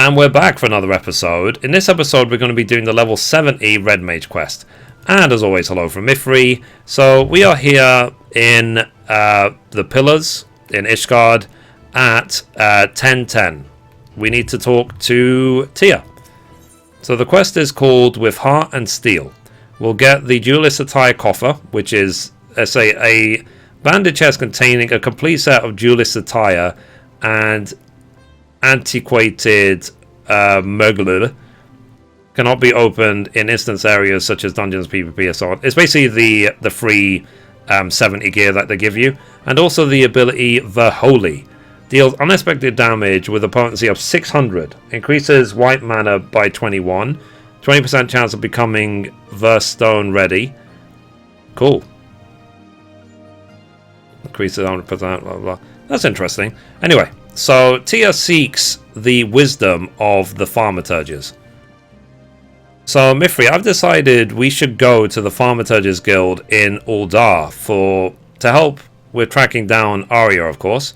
And we're back for another episode. In this episode, we're going to be doing the level 70 Red Mage quest. And as always, hello from Mithrie. So we are here in the Pillars in Ishgard at 10:10. We need to talk to Tia. So the quest is called With Heart and Steel. We'll get the Duelist Attire Coffer, which is, let's say, a banded chest containing a complete set of Duelist Attire and antiquated Mugler. Cannot be opened in instance areas such as dungeons, PvP, and so on. It's basically the free 70 gear that they give you. And also the ability The Holy. Deals unexpected damage with a potency of 600. Increases white mana by 21. 20% chance of becoming the Stone ready. Cool. Increases 100%, blah, blah. That's interesting. Anyway, so Tia seeks the wisdom of the Thaumaturges. So, Mithrie, I've decided we should go to the Thaumaturges Guild in Uldar to help with tracking down Arya, of course.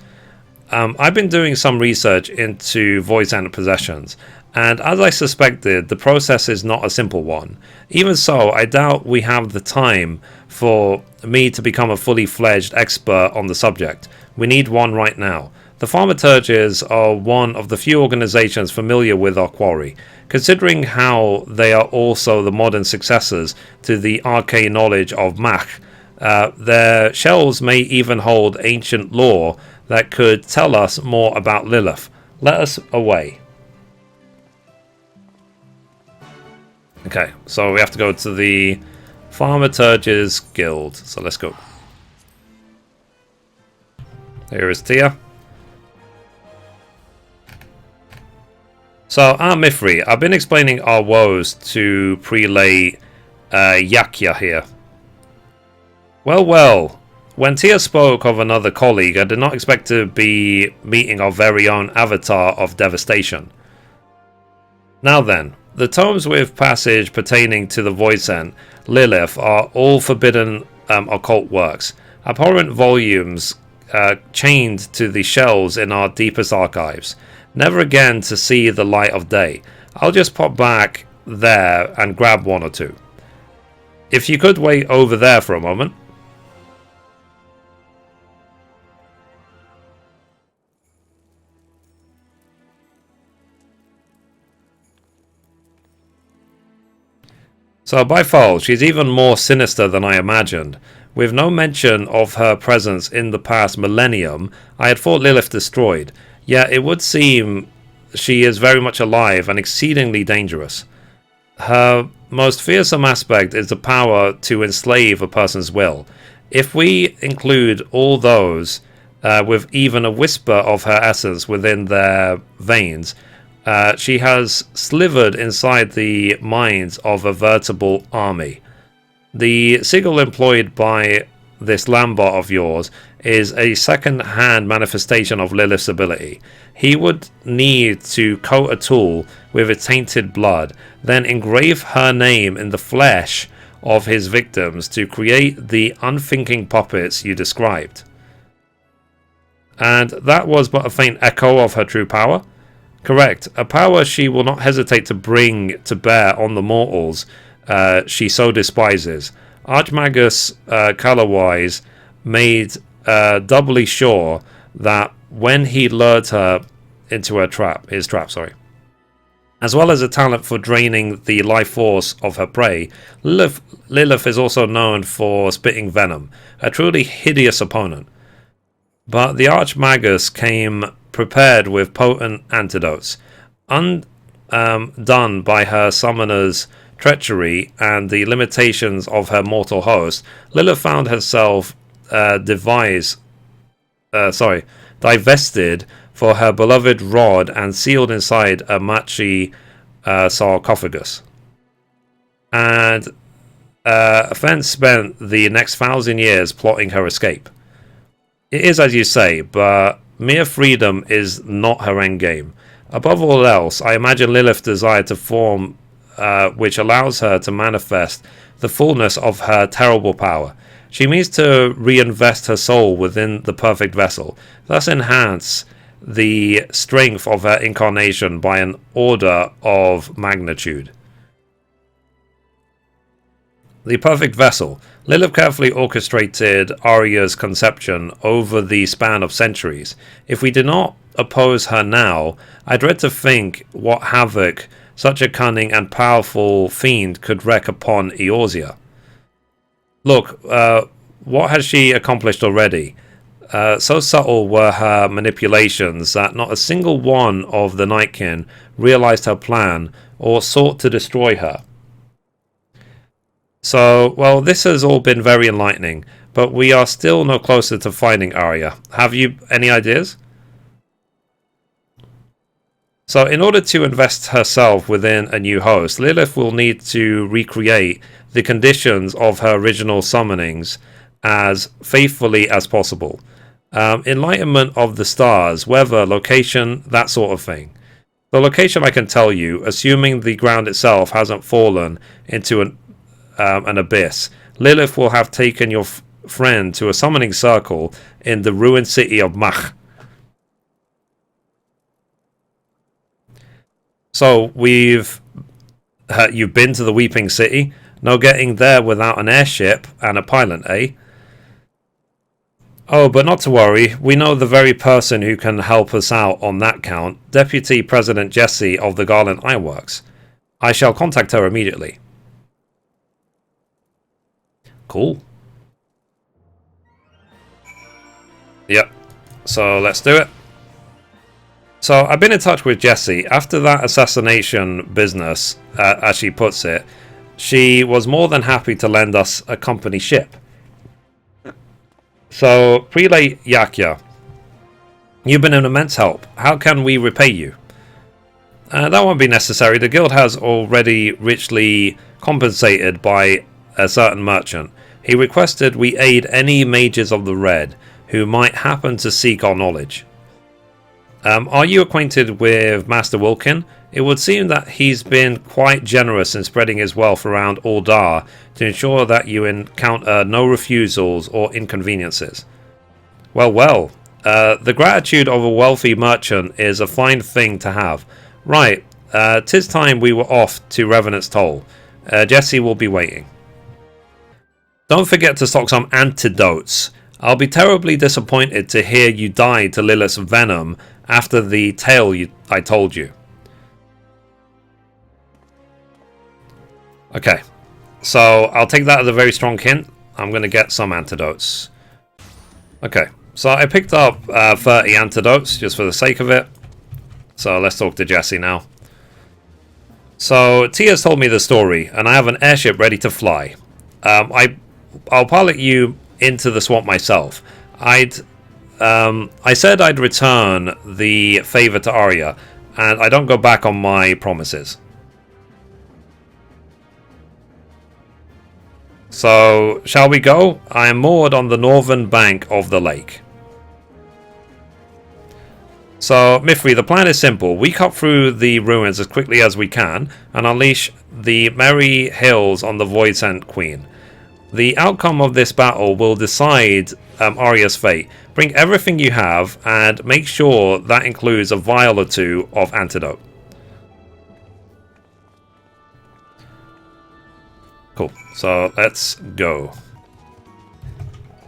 I've been doing some research into voice and possessions, and as I suspected, the process is not a simple one. Even so, I doubt we have the time for me to become a fully fledged expert on the subject. We need one right now. The Thaumaturges are one of the few organizations familiar with our quarry, considering how they are also the modern successors to the arcane knowledge of Mach. Their shelves may even hold ancient lore that could tell us more about Lilith. Let us away. Okay, so we have to go to the Thaumaturges Guild. So let's go. Here is Tia. So, Mithrie, I've been explaining our woes to Prelate Yakya here. Well, when Tia spoke of another colleague, I did not expect to be meeting our very own avatar of devastation. Now then, the tomes with passage pertaining to the Voice End, Lilith, are all forbidden occult works. Abhorrent volumes chained to the shelves in our deepest archives. Never again to see the light of day. I'll just pop back there and grab one or two. If you could wait over there for a moment. So by far, she's even more sinister than I imagined. With no mention of her presence in the past millennium, I had thought Lilith destroyed. Yet it would seem she is very much alive and exceedingly dangerous. Her most fearsome aspect is the power to enslave a person's will. If we include all those with even a whisper of her essence within their veins, she has slivered inside the minds of a veritable army. The sigil employed by this Lambot of yours is a second-hand manifestation of Lilith's ability. He would need to coat a tool with its tainted blood, then engrave her name in the flesh of his victims to create the unthinking puppets you described. And that was but a faint echo of her true power? Correct, a power she will not hesitate to bring to bear on the mortals she so despises. Archmagus Kalawise made doubly sure that when he lured her into his trap, as well as a talent for draining the life force of her prey, Lilith is also known for spitting venom, a truly hideous opponent. But the Archmagus came prepared with potent antidotes. Undone by her summoner's treachery and the limitations of her mortal host, Lilith found herself divested for her beloved rod and sealed inside a Machi sarcophagus. And Fence spent the next 1,000 years plotting her escape. It is as you say, but mere freedom is not her endgame. Above all else, I imagine Lilith's desire to form which allows her to manifest the fullness of her terrible power. She means to reinvest her soul within the perfect vessel, thus enhance the strength of her incarnation by an order of magnitude. The perfect vessel. Lilith carefully orchestrated Arya's conception over the span of centuries. If we did not oppose her now, I dread to think what havoc such a cunning and powerful fiend could wreak upon Eorzea. Look, what has she accomplished already? So subtle were her manipulations that not a single one of the Nightkin realized her plan or sought to destroy her. So, well, this has all been very enlightening, but we are still no closer to finding Arya. Have you any ideas? So, in order to invest herself within a new host, Lilith will need to recreate the conditions of her original summonings as faithfully as possible. Enlightenment of the stars, weather, location, that sort of thing. The location I can tell you, assuming the ground itself hasn't fallen into an abyss. Lilith will have taken your friend to a summoning circle in the ruined city of Mach. So you've been to the Weeping City. No getting there without an airship and a pilot, eh? Oh, but not to worry. We know the very person who can help us out on that count. Deputy President Jessie of the Garland Ironworks. I shall contact her immediately. Cool. Yep. So let's do it. So I've been in touch with Jessie. After that assassination business, as she puts it, she was more than happy to lend us a company ship. So, Prelate Yakya, you've been an immense help. How can we repay you? That won't be necessary. The guild has already richly compensated by a certain merchant. He requested we aid any mages of the Red who might happen to seek our knowledge. Are you acquainted with Master Wilkin? It would seem that he's been quite generous in spreading his wealth around Aldar to ensure that you encounter no refusals or inconveniences. Well, the gratitude of a wealthy merchant is a fine thing to have. Right, 'tis time we were off to Revenant's Toll. Jessie will be waiting. Don't forget to stock some antidotes. I'll be terribly disappointed to hear you died to Lilith's venom after the tale I told you. Okay, so I'll take that as a very strong hint. I'm going to get some antidotes. Okay, so I picked up 30 antidotes just for the sake of it. So let's talk to Jessie now. So Tia's told me the story, and I have an airship ready to fly. I'll pilot you into the swamp myself. I said I'd return the favor to Arya, and I don't go back on my promises. So, shall we go? I am moored on the northern bank of the lake. So, Mithrie, the plan is simple. We cut through the ruins as quickly as we can and unleash the merry hills on the Voidsent Queen. The outcome of this battle will decide Arya's fate. Bring everything you have and make sure that includes a vial or two of antidote. Cool. So let's go.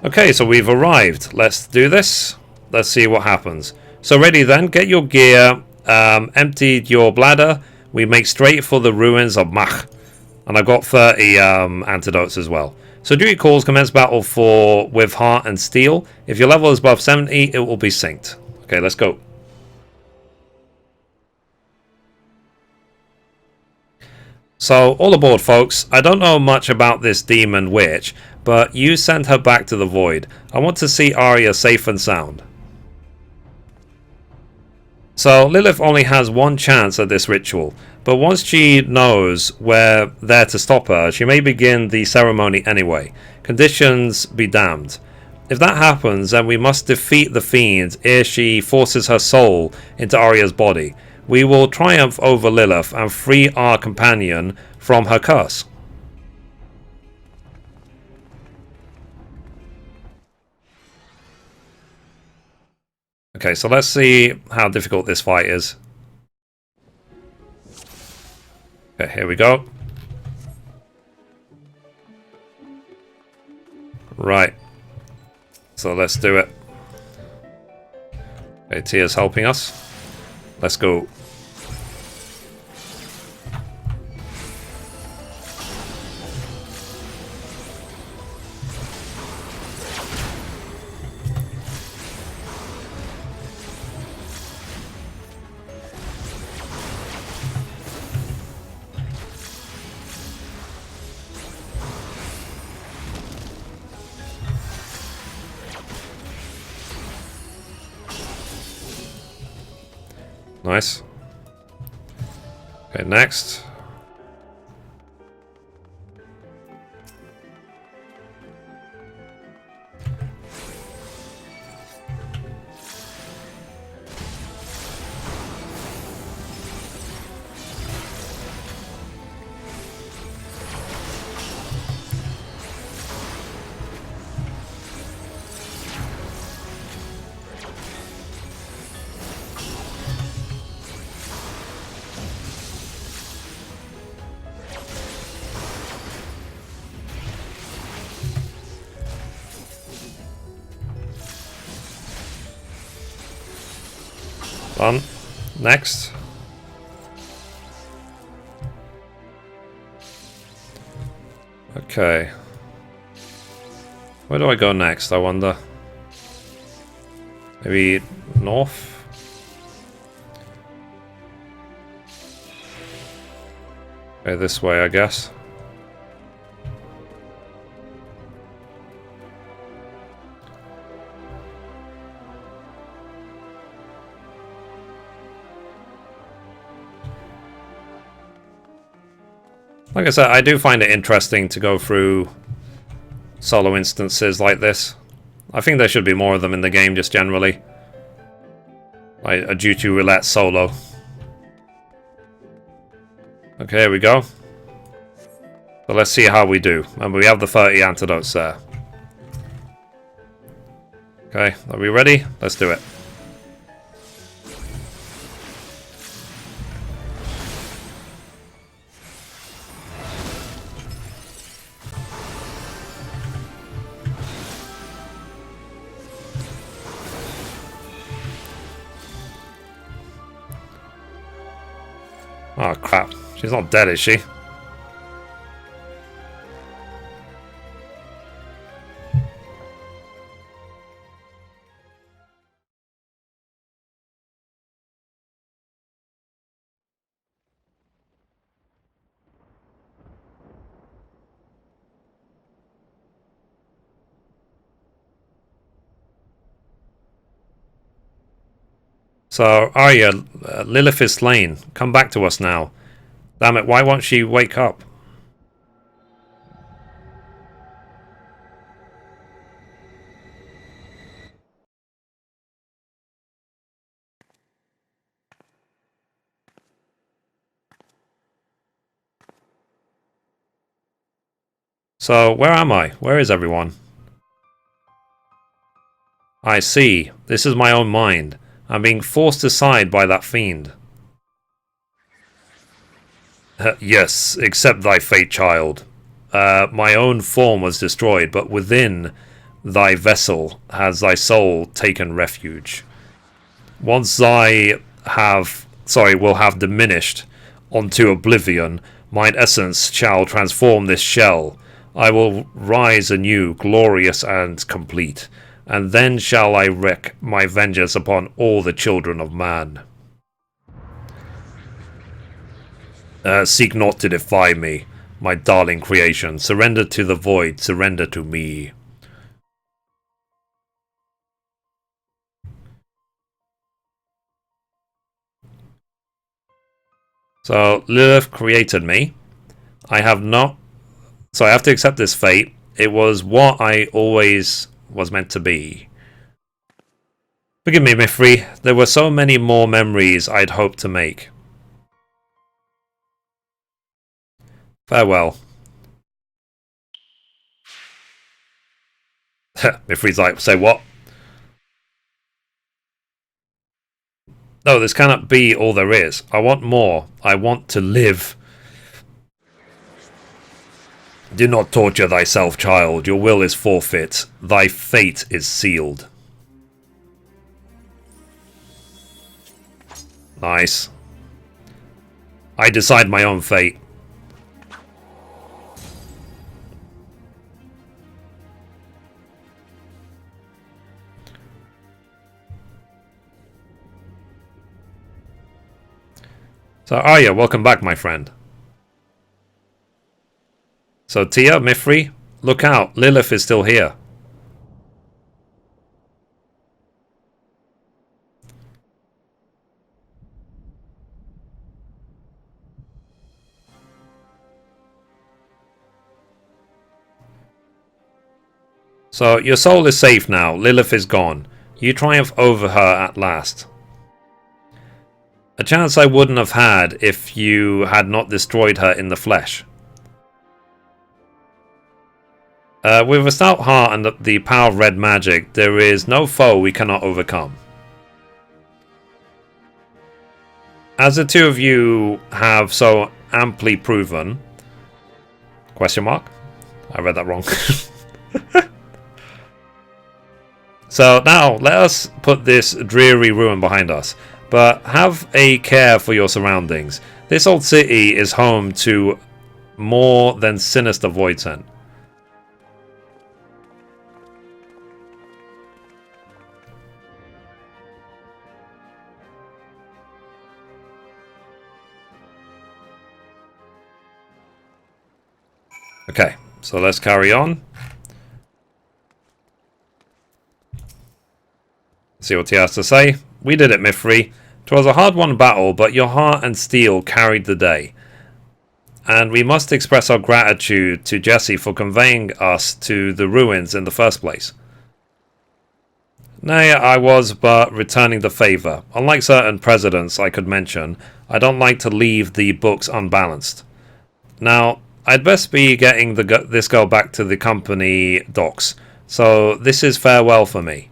Okay, so we've arrived. Let's do this. Let's see what happens. So ready then. Get your gear. Emptied your bladder. We make straight for the ruins of Mach. And I've got 30 antidotes as well. So duty calls commence battle with heart and steel. If your level is above 70, it will be synced. Okay, let's go. So, all aboard, folks. I don't know much about this demon witch, but you sent her back to the void. I want to see Arya safe and sound. So, Lilith only has one chance at this ritual, but once she knows we're there to stop her, she may begin the ceremony anyway. Conditions be damned. If that happens, then we must defeat the fiend ere she forces her soul into Arya's body. We will triumph over Lilith and free our companion from her curse. Okay, so let's see how difficult this fight is. Okay, here we go. Right. So let's do it. Okay, Tia's helping us. Let's go. Nice. Okay, next. Done. Next. Okay. Where do I go next, I wonder? Maybe north? Okay, this way, I guess. Like I said, I do find it interesting to go through solo instances like this. I think there should be more of them in the game, just generally. Like a duty roulette solo. Okay, here we go. So let's see how we do. And we have the 30 antidotes there. Okay, are we ready? Let's do it. Oh crap, she's not dead, is she? So, Arya, Lilith is slain. Come back to us now. Damn it, why won't she wake up? So, where am I? Where is everyone? I see. This is my own mind. I'm being forced aside by that fiend. Yes, accept thy fate, child. My own form was destroyed, but within thy vessel has thy soul taken refuge. Once will have diminished unto oblivion, mine essence shall transform this shell. I will rise anew, glorious and complete, and then shall I wreak my vengeance upon all the children of man. Seek not to defy me, my darling creation. Surrender to the void, surrender to me. So, Lilith created me. I have not... So I have to accept this fate. It was what I always was meant to be. Forgive me, Mithrie. There were so many more memories I'd hoped to make. Farewell. Mithrie's like, say what? No, this cannot be all there is. I want more. I want to live. Do not torture thyself, child. Your will is forfeit. Thy fate is sealed. Nice. I decide my own fate. So, Arya, welcome back, my friend. So, Tia, Mithrie, look out. Lilith is still here. So, your soul is safe now. Lilith is gone. You triumph over her at last. A chance I wouldn't have had if you had not destroyed her in the flesh. With a stout heart and the power of red magic, there is no foe we cannot overcome. As the two of you have so amply proven... Question mark? I read that wrong. So now, let us put this dreary ruin behind us. But have a care for your surroundings. This old city is home to more than sinister voidsent. Okay, so let's carry on. See what he has to say. We did it, Mithrie. 'Twas a hard-won battle, but your heart and steel carried the day. And we must express our gratitude to Jesse for conveying us to the ruins in the first place. Nay, I was but returning the favour. Unlike certain presidents I could mention, I don't like to leave the books unbalanced. Now, I'd best be getting this girl back to the company docks, so this is farewell for me.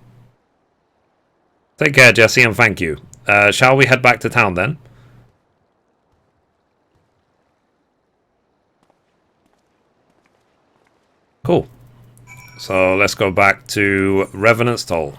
Take care, Jesse, and thank you. Shall we head back to town then? Cool. So let's go back to Revenant's Toll.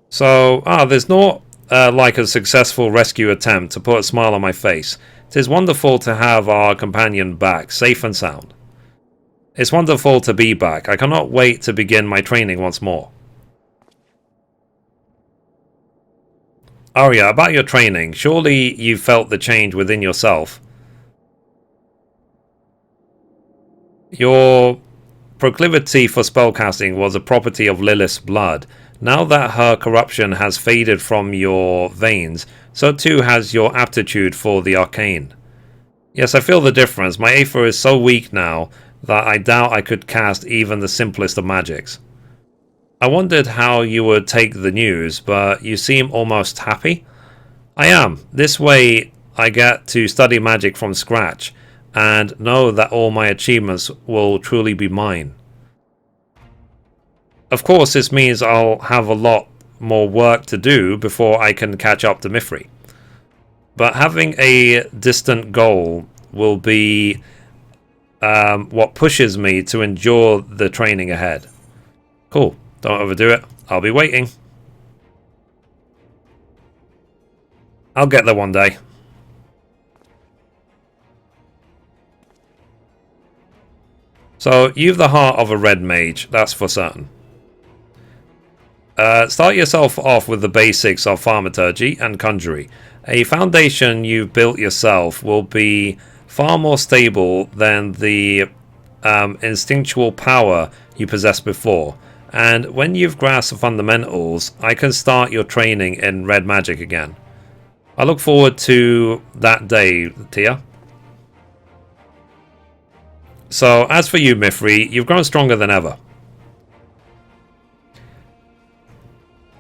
So, there's not like a successful rescue attempt to put a smile on my face. It is wonderful to have our companion back, safe and sound. It's wonderful to be back. I cannot wait to begin my training once more. Arya, about your training, surely you felt the change within yourself. Your proclivity for spellcasting was a property of Lilith's blood. Now that her corruption has faded from your veins, so too has your aptitude for the arcane. Yes, I feel the difference. My Aether is so weak now that I doubt I could cast even the simplest of magics. I wondered how you would take the news, but you seem almost happy. I am. This way I get to study magic from scratch, and know that all my achievements will truly be mine. Of course, this means I'll have a lot more work to do before I can catch up to Mithrie. But having a distant goal will be what pushes me to endure the training ahead. Cool. Don't overdo it. I'll be waiting. I'll get there one day. So, you've the heart of a Red Mage, that's for certain. Start yourself off with the basics of thaumaturgy and conjury. A foundation you've built yourself will be far more stable than the instinctual power you possessed before. And when you've grasped the fundamentals, I can start your training in red magic again. I look forward to that day, Tia. So, as for you, Mithrie, you've grown stronger than ever.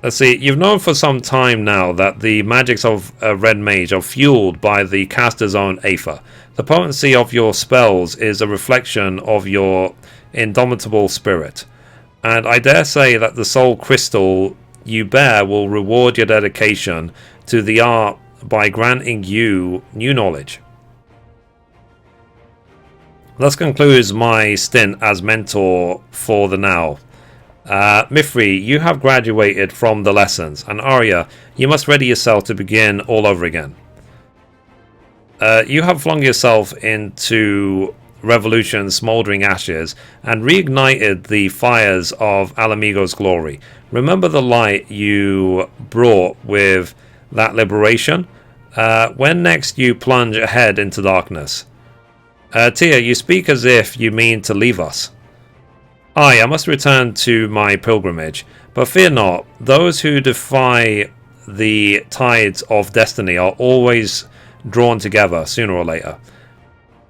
Let's see, you've known for some time now that the magics of Red Mage are fueled by the caster's own Aether. The potency of your spells is a reflection of your indomitable spirit. And I dare say that the soul crystal you bear will reward your dedication to the art by granting you new knowledge. Thus concludes my stint as mentor for the now. Mithrie, you have graduated from the lessons, and Arya, you must ready yourself to begin all over again. You have flung yourself into Revolution's smouldering ashes and reignited the fires of Alamigo's glory. Remember the light you brought with that liberation? When next you plunge ahead into darkness. Tia, you speak as if you mean to leave us. I must return to my pilgrimage, but fear not, those who defy the tides of destiny are always drawn together sooner or later.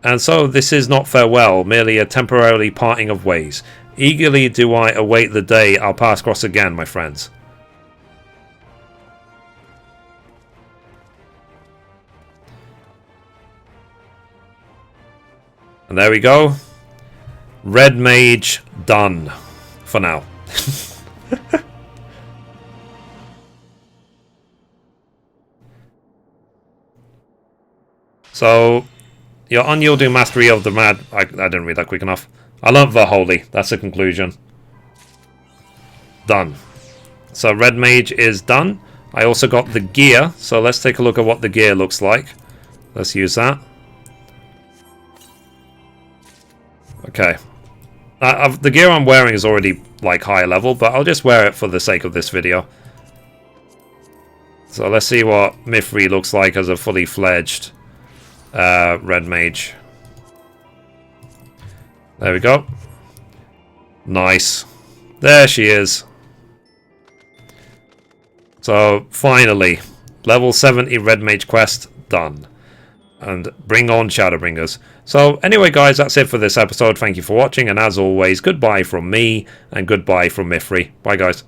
And so this is not farewell, merely a temporary parting of ways. Eagerly do I await the day our paths cross again, my friends. And there we go. Red Mage done for now. So, your unyielding mastery of the mad... I didn't read that quick enough. I learned the holy. That's the conclusion. Done. So, Red Mage is done. I also got the gear. So, let's take a look at what the gear looks like. Let's use that. Okay. The gear I'm wearing is already like high level, but I'll just wear it for the sake of this video. So let's see what Mithrie looks like as a fully fledged Red Mage. There we go. Nice. There she is. So finally, level 70 Red Mage quest done. And bring on Shadowbringers. So anyway guys, that's it for this episode. Thank you for watching, and as always, goodbye from me and goodbye from Mithrie. Bye guys.